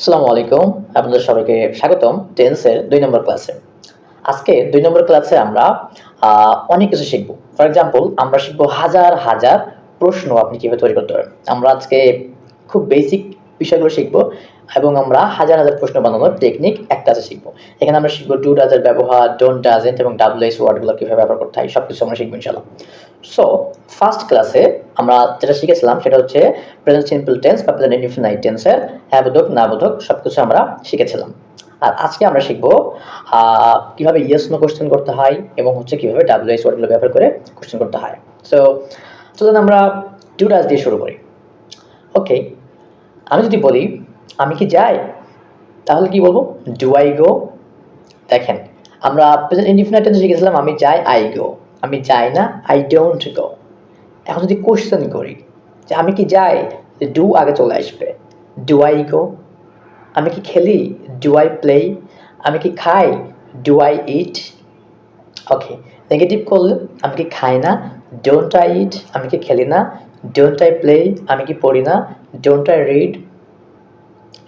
আসসালামু আলাইকুম। আপনাদের সবাইকে স্বাগতম টেন্সের ২ নম্বর ক্লাসে। আজকে ২ নম্বর ক্লাসে আমরা অনেক কিছু শিখব। ফর এক্সাম্পল আমরা শিখব হাজার প্রশ্ন আপনি কিভাবে তৈরি করতে পারেন। আমরা আজকে খুব বেসিক বিষয়গুলো শিখব এবং আমরা হাজার প্রশ্ন বানানোর টেকনিক এক ক্লাসে শিখব। এখানে আমরা শিখব ডু ডাজ এর ব্যবহার, ডোন্ট ডাজন্ট এবং ডাব্লিউএইচ ওয়ার্ডগুলো কিভাবে ব্যবহার করতে হয় সবকিছু আমরা শিখব ইনশাআল্লাহ। সো ফার্স্ট ক্লাসে আমরা যেটা শিখেছিলাম সেটা হচ্ছে প্রেজেন্ট সিম্পল টেন্স বা প্রেজেন্ট ইনডিফিনাইট টেন্সের হ্যাঁ বোধক না বোধক সবকিছু আমরা শিখেছিলাম। আর আজকে আমরা শিখব কিভাবে ইয়েস নো কোশ্চেন করতে হয় এবং হচ্ছে কিভাবে ডাব্লিউএইচ ওয়ার্ডগুলো ব্যবহার করে কোশ্চেন করতে হয়। সো চলুন আমরা ডু ডাজ দিয়ে শুরু করি। ওকে, আমি যদি বলি আমি কি যাই, তাহলে কি বলবো? ডু আই গো। দেখেন, আমরা প্রেজেন্ট ইনডিফিনাইট টেন্সে শিখেছিলাম আমি যাই, আই গো। আমি যাই না, আই ডোন্ট গো। এখন যদি কোশ্চেন করি যে আমি কি যাই, ডু আগে চলে আসবে। Do I go. আমি কি খেলি? Do I play? আমি কি খাই? Do I eat? Okay, negative করলে আমি কি খাই না? Don't I eat? আমি কি খেলি না? Don't I play? আমি কি পড়ি না? Don't I read?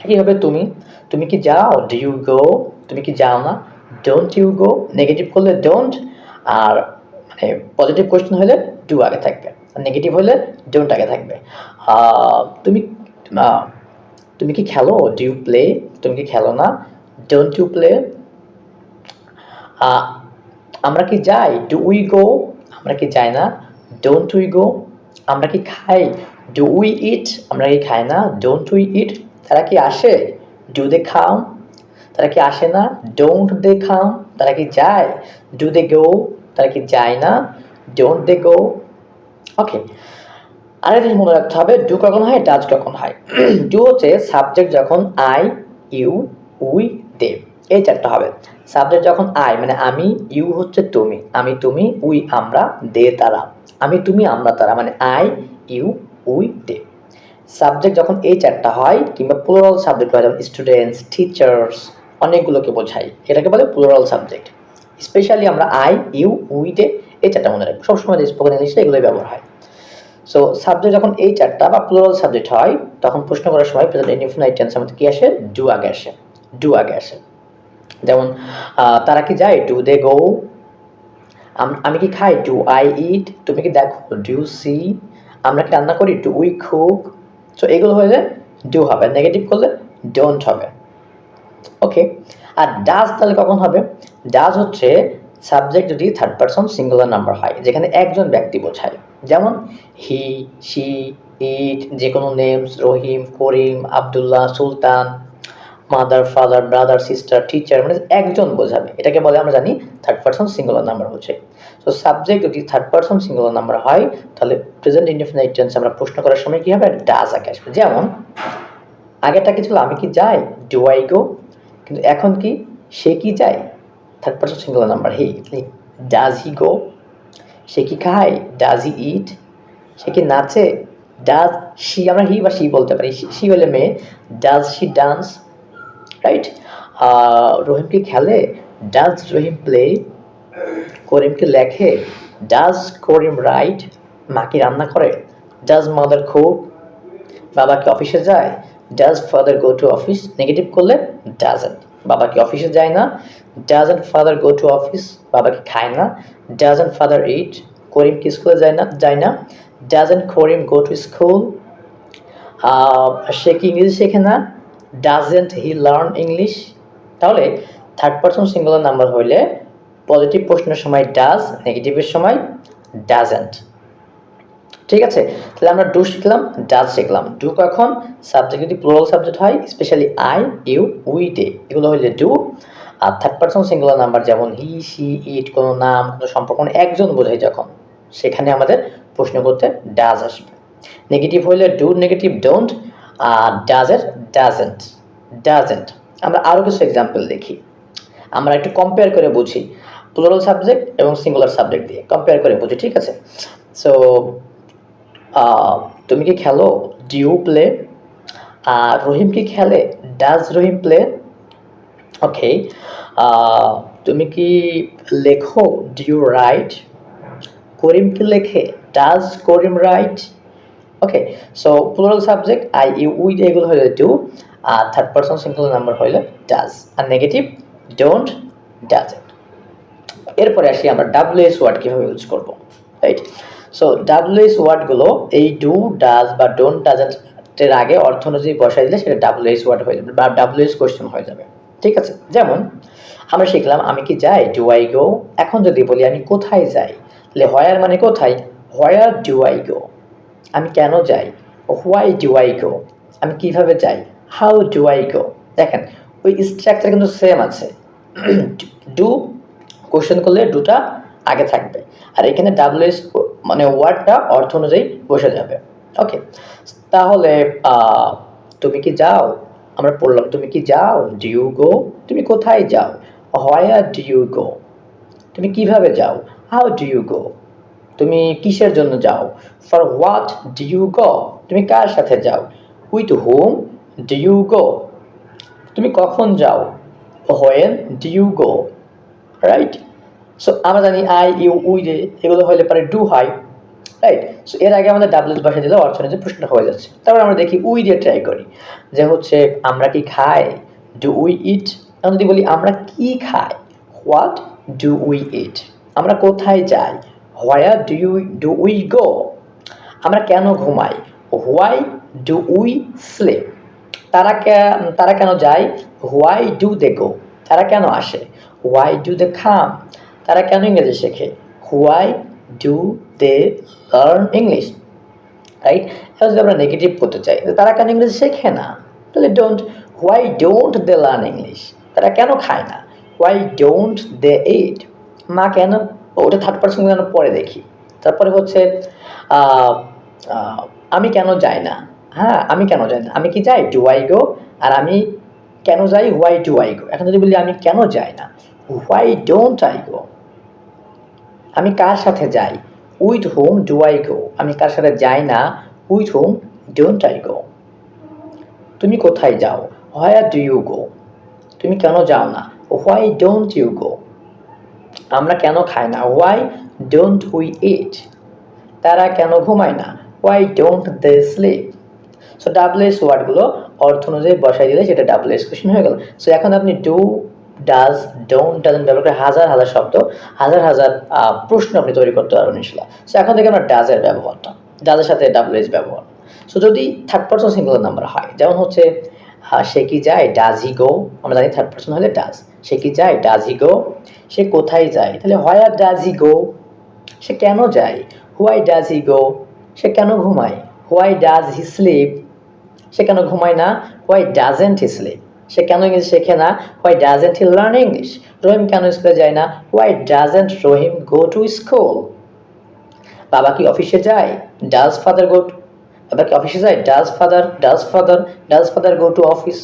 একইভাবে তুমি তুমি কি যাও? Do you go? তুমি কি যাও না? Don't you go? নেগেটিভ করলে ডোন্ট, আর মানে পজিটিভ কোয়েশ্চেন হলে ডু আগে থাকবে, আর নেগেটিভ হলে ডোন্ট আগে থাকবে। তুমি তুমি কি খেলো? Do you play? তুমি কি খেলো না? Don't you play? আমরা কি যাই? Do we go? আমরা কি যাই না? Don't we go? আমরা কি খাই? Do we eat? আমরা কি খাই না? Don't we eat? তারা কি আসে? Do they come? তারা কি আসে না? Don't they come? তারা কি যায়? Do they go? তারা কি যায় না? ডোন্ট দে গো? ওকে, আরেকটা জিনিস মনে রাখতে হবে, ডু কখন হয়, ডাজ কখন হয়। ডু হচ্ছে সাবজেক্ট যখন আই, ইউ, উই, দে, এই চারটা হবে। সাবজেক্ট যখন আই মানে আমি, ইউ হচ্ছে তুমি, আমি তুমি, উই আমরা, দে তারা, আমি তুমি আমরা তারা মানে I, you, we, they. Subject যখন এই চারটা হয় কিংবা প্লুরাল সাবজেক্ট হয়, যেমন স্টুডেন্টস, টিচার্স, অনেকগুলোকে বোঝায়, এটাকে বলে প্লুরাল সাবজেক্ট। স্পেশালি আমরা আই, ইউ, উই, দে এই চারটা মনে রাখবো সবসময়, স্পোকেন ইংলিশে এগুলোই ব্যবহার হয়। সো সাবজেক্ট যখন এই চারটা বা প্লুরাল সাবজেক্ট হয় তখন প্রশ্ন করার সময় প্রেজেন্ট ইনডিফিনাইট টেন্স আমাদের কি আসে? ডু আগে আসে। ডু আগে আসে। যেমন তারা কি যায়? Do they go? আমি কি খাই? Do I eat? তুমি কি দেখো? Do you see? আমরা কি রান্না করি? Do we cook? সো এগুলো হলে ডু হবে, নেগেটিভ করলে ডোন্ট হবে। ওকে, আর ডাজ তাহলে কখন হবে? ডাজ হচ্ছে সাবজেক্ট যদি থার্ড পারসন সিঙ্গুলার নাম্বার হয়, যেখানে একজন ব্যক্তি বোঝায়, যেমন হি, শি, ইট, যে কোনো names, Rahim, Karim, Abdullah, Sultan, mother, father, brother, sister, teacher, মানে একজন বোঝাবে, এটাকে বলে আমরা জানি থার্ড পারসন সিঙ্গুলার নাম্বার হচ্ছে। তো সাবজেক্ট যদি থার্ড পারসন সিঙ্গুলার নাম্বার হয় তাহলে প্রেজেন্ট ইনডিফিনাইট টেন্স আমরা প্রশ্ন করার সময় কি হবে? ডাজ আগে আসবে। যেমন আগেরটা কি ছিল? আমি কি যাই? Do I go? কিন্তু এখন কি? সে কি যায়? Third person singular number he, does he go? সে কি খায়? Does he eat? সে কি নাচে? Does she? আমরা হি বা শি বলতে পারি, শি হলে মেয়ে, does she dance? Right. Rahim কি খেলে? Does Rahim play? করিম কি লেখে? Does Karim write? মা কি রান্না করে? Does mother cook? বাবা কি অফিসে যায়? Does father go to office? Negative করলে ডাজেন্ট। বাবা কি অফিসে যায় না? Doesn't father go to office? বাবা কি খায় না? ডাজেন্ট ফাদার ইট? করিম কি স্কুলে যায় না? Doesn't Karim go to school? সে কি ইংরেজি শেখে না? Doesn't he learn English? তাহলে থার্ড পারসন সিঙ্গুলার নাম্বার হইলে পজিটিভ প্রশ্নের সময় ডাজ, নেগেটিভের সময় ডাজেন্ট। ঠিক আছে, তাহলে আমরা ডু শিখলাম, ডাজ শিখলাম। ডু কখন? সাবজেক্ট যদি প্লুরাল সাবজেক্ট হয়, specially I, you, we, they, এগুলো হইলে ডু। আর থার্ড পারসন সিঙ্গুলার নাম্বার যেমন হি, শি, ইট, কোনো নাম, কোনো সম্পর্ক, কোনো একজন বোঝায় যখন, সেখানে আমাদের প্রশ্ন করতে ডাজ আসবে। নেগেটিভ হইলে ডু, নেগেটিভ ডোন্ট, আর ডাজের ডাজেন্ট। ডাজেন্ট আমরা আরও কিছু এক্সাম্পল দেখি, আমরা একটু কম্পেয়ার করে বুঝি, প্লুরাল সাবজেক্ট এবং সিঙ্গুলার সাবজেক্ট দিয়ে কম্পেয়ার করে বুঝি। ঠিক আছে, সো তুমি কি খেলো? Do you play? আর রহিম কি খেলে? Does Rahim play? ওকে, তুমি কি লেখো? Do you right? করিম কি লেখে? Does Karim write? Okay, so plural subject I, you, we, এগুলো হলে ডু। আর থার্ড পারসন সিঙ্গুলার নাম্বার হইলে ডাজ, আর নেগেটিভ ডোন্ট, ডাজেন্ট। এরপরে আসি আমরা ডাব্লিউএস ওয়ার্ড কীভাবে ইউজ করবো, রাইট? সো ডাব্লিউএস ওয়ার্ডগুলো এই ডু, ডাজ বা ডোন্ট, ডাজেন্টের আগে অর্থ অনুযায়ী বসাই দিলে সেটা ডাব্লিউএস ওয়ার্ড হয়ে যাবে বা ডাব্লিউএস কোয়েশ্চেন হয়ে যাবে, ঠিক আছে? যেমন আমরা শিখলাম আমি কি যাই, ডু আই গো। এখন যদি বলি আমি কোথায় যাই, তাহলে হোয়ার মানে কোথায়, হোয়ার ডু আই গো। আমি কেন যাই, হোয়াই ডু আই গো। আমি কিভাবে যাই, হাউ ডু আই গো। দেখেন ওই স্ট্রাকচার কিন্তু সেম আছে। ডু কোশ্চেন করলে ডুটা আগে থাকবে, আর এখানে ডাব্লিউএস মানে ওয়ার্ডটা অর্থ অনুযায়ী বসে যাবে। ওকে, তাহলে তুমি কি যাও, আমরা পড়লাম তুমি কি যাও, ডু ইউ গো। তুমি কোথায় যাও, হোয়ার ডু ইউ গো। তুমি কিভাবে যাও, হাউ ডু ইউ গো। তুমি কিসের জন্য যাও, for what do you go. তুমি কার সাথে যাও, with whom do you go. তুমি কখন যাও, when do you go, right? So আমরা জানি আই, ইউ, উই রে এগুলো হলে পরে ডু হয়, রাইট? সো এর আগে আমাদের ডাব্লিউএস ভাষা দিলে অর্থনীতি প্রশ্ন হয়ে যাচ্ছে। তারপর আমরা দেখি উই দিয়ে ট্রাই করি, যে হচ্ছে আমরা কি খাই, ডু উই ইট। এখন যদি বলি আমরা কি খাই, হোয়াট ডু উই ইট। আমরা কোথায় যাই, হোয়ার ডু উই গো। আমরা কেন ঘুমাই, হোয়াই ডু উই স্লিপ। তারা কেন যায়, হোয়াই ডু দে গো। তারা কেন আসে, হোয়াই ডু দে কাম। তারা কেন ইংরেজি শেখে, why do they learn English, right? এবার যদি আমরা নেগেটিভ করতে চাই, তারা কেন ইংরেজি শেখে না, তাহলে don't, why don't they learn English. তারা কেন খায় না, হোয়াই ডোন্ট দে ইট। মা কেন, ওটা থার্ড পারসন যেন পরে দেখি। তারপরে হচ্ছে আমি কেন যাই না, হ্যাঁ আমি কেন যাই না, আমি কি যাই, ডু আই গো। আর আমি কেন যাই, হোয়াই ডু আই গো। এখন যদি বলি আমি কেন যাই না, হোয়াই ডোন্ট আই গো। আমি কার সাথে যাই, with whom do I go. আমি কার সাথে যাই না, with hmm don't I go. তুমি কোথায় যাও, হোয়ার ডু ইউ গো। তুমি কেন যাও না, হোয়াই ডোন্ট ইউ গো। আমরা কেন খাই না, হোয়াই ডোন্ট উই ইট। তারা কেন ঘুমায় না, why don't they sleep. So WH ওয়ার্ডগুলো অর্থ অনুযায়ী বসাই দিলে সেটা ডাব্লিউএস কোশ্চেন হয়ে গেল। সো এখন আপনি ডু, ডাজ, ডোন্ট, ডাজেন্ট ব্যবহার করে হাজার হাজার শব্দ, হাজার হাজার প্রশ্ন আপনি তৈরি করতে পারবেন ইনশাল্লাহ। সো এখন থেকে আমরা ডাজের ব্যবহারটা, ডাজের সাথে ডাব্লিউএস ব্যবহার। সো যদি থার্ড পারসন সিঙ্গুলার নাম্বার হয়, যেমন হচ্ছে সে কি যায়, ডাজ হি গো। আমরা জানি থার্ড পারসন হলে ডাজ। সে কি যায়, ডাজ হি গো। সে কোথায় যায়, তাহলে হোয়ার ডাজ হি গো। সে কেন যায়, হোয়াই ডাজ হি গো। সে কেন ঘুমায়, হোয়াই ডাজ হি স্লিপ। সে কেন ঘুমায় না, হোয়াই ডাজেন্ট হি স্লিপ। সে কেন ইংলিশ শেখে না, why doesn't he learn English. Rahim কেন স্কুলে যায় না, why doesn't Rahim go to school. বাবা কি অফিসে যায়, ডাজ ফাদার গো টু, বাবা কি অফিসে যায়, does father go to office.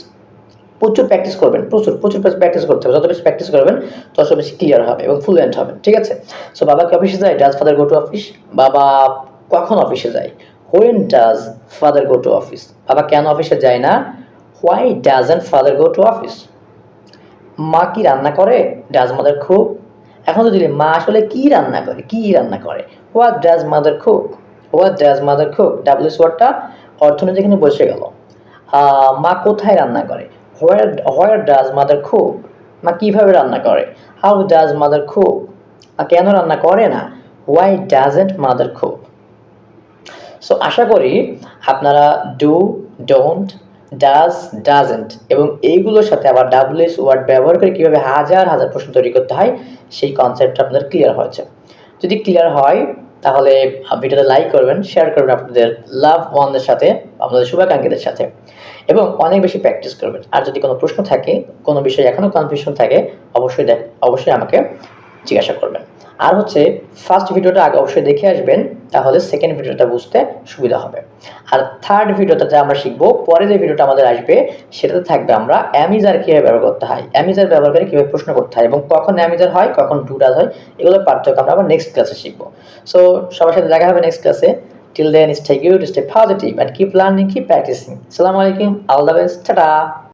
প্রচুর প্র্যাকটিস করবেন, প্রচুর প্রচুর প্র্যাকটিস করতে হবে। যত বেশি প্র্যাকটিস করবেন তত বেশি ক্লিয়ার হবে এবং ফ্লুয়েন্ট হবেন, ঠিক আছে? সো বাবা কি অফিসে যায়, does father go to office. বাবা কখন অফিসে যায়, when does father go to office. বাবা কেন অফিসে যায় না, why doesn't father go to office. মা কি রান্না করে, ডাজ মাদার কুক। এখন যদি মা আসলে কি রান্না করে, what does mother cook, WS ওয়ার্ডটা অর্থনীতি এখানে বসে গেল। মা কোথায় রান্না করে, হোয়ার ডাজ মাদার কুক। মা কিভাবে রান্না করে, হাউ ডাজ মাদার কুক। কেন রান্না করে না, why doesn't mother cook. So আশা করি আপনারা ডু, ডোন্ট, ডাজ, ডাজেন্ট এবং এইগুলোর সাথে আবার ডাব্লিউএস ওয়ার্ড ব্যবহার করে কীভাবে হাজার হাজার প্রশ্ন তৈরি করতে হয় সেই কনসেপ্টটা আপনাদের ক্লিয়ার হয়েছে। যদি ক্লিয়ার হয় তাহলে ভিডিওতে লাইক করবেন, শেয়ার করবেন আপনাদের লাভ ওয়ানদের সাথে, আপনাদের শুভাকাঙ্ক্ষীদের সাথে, এবং অনেক বেশি প্র্যাকটিস করবেন। আর যদি কোনো প্রশ্ন থাকে, কোনো বিষয়ে এখনও কনফিউশন থাকে, অবশ্যই আমাকে জিজ্ঞাসা করবেন। আর হচ্ছে ফার্স্ট ভিডিওটা আগে অবশ্যই দেখে আসবেন, তাহলে সেকেন্ড ভিডিওটা বুঝতে সুবিধা হবে। আর থার্ড ভিডিওটাতে আমরা শিখবো, পরে যে ভিডিওটা আমাদের আসবে সেটাতে থাকবে আমরা অ্যামিজার কীভাবে ব্যবহার করতে হয়, অ্যামিজার ব্যবহার করে কীভাবে প্রশ্ন করতে হয় এবং কখন অ্যামিজার হয়, কখন ডু ডাজ হয়, এগুলোর পার্থক্য আমরা আবার নেক্সট ক্লাসে শিখবো। সো সবার সাথে দেখা হবে নেক্সট ক্লাসে। Till then, stay good, stay positive, and keep learning, keep practicing. Assalamu alaikum, all the best, ta-da!